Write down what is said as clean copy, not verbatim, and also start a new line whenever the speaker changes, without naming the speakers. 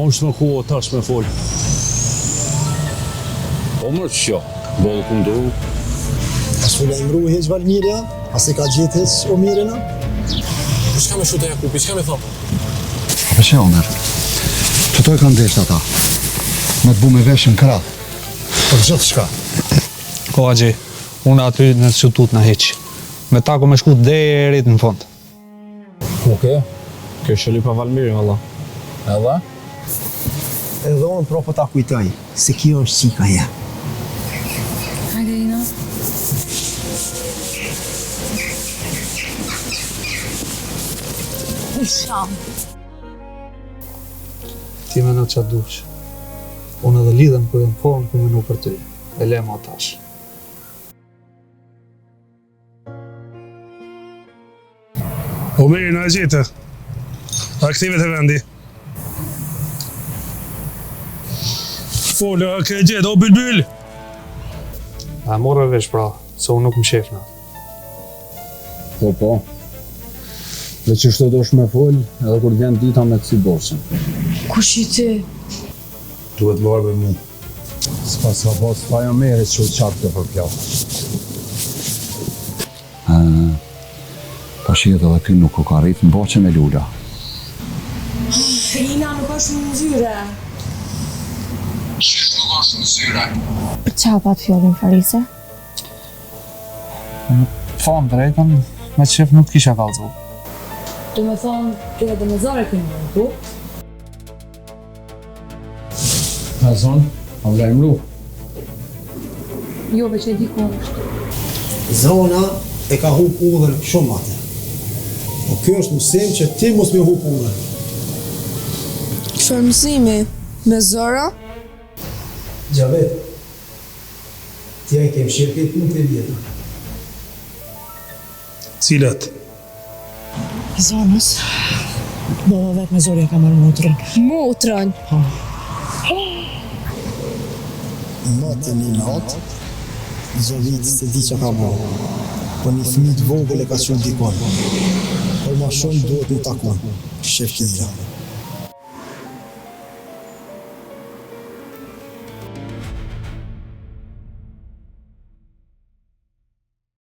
unë shme ku o tash me fol.
Po mërë që jo, bolë këndu.
As fu lajmëru heq Valmirja, as e ka gjetë heq Omirina?
Shka me shute Jakupi, shka me thot?
A përshë Omer, që to e kanë desht ata? Me të bu me veshën krat.
Për gjithë shka.
Ko Agji, unë aty në qutut në heq. Me ta ku me shku derit në fond.
Oke, kjo shëlli pa Valmirin, valla. Edhe?
Edhe unë propo ta kujtoj, se kjo është qika ja.
Hajde, Ina. Isham.
Ti me në qatë dush. Unë edhe lidhem kër e në formë ku menu për ty. E lema tash.
Omeri në gjete. Aktivet e vendi. Folë, ke gjetë, o Bylbyl!
A morë vesh pra, se unë nuk më shefna.
Po. Dhe që shto do shme fol, edhe kur vjen dita me të si borshën.
Kush i ti?
Duhet varë me mu. S'pas ka pas pa jo merit që u qatë të përpjallë.
Pashiet edhe ty nuk u ka rritë në boqe me lula.
Ina nuk është në zyre.
Qysh nuk është në zyre?
Për qa pat fjollin Farise?
Thonë drejtën, me qef nuk kisha kalzu.
Do me thonë, të edhe me zare kënë në ku?
Në zonë, a vlajmru.
Jo, veç e di ku është.
Zona e ka hup udhër shumë atë. Po kjo është mësim që ti mos me hup udhër.
Çfarë mësimi? Me zora?
Gjavet, ti e kem shirket punë të vjetë.
Cilat?
Zonës, baba vetë me zorja ka marrë motrën.
Motrën?
Natë një natë, Zovit se di që ka bërë. Po një fëmijë të vogël e ka qenë dikon. Por ma shumë duhet më takon. Shef Kidra.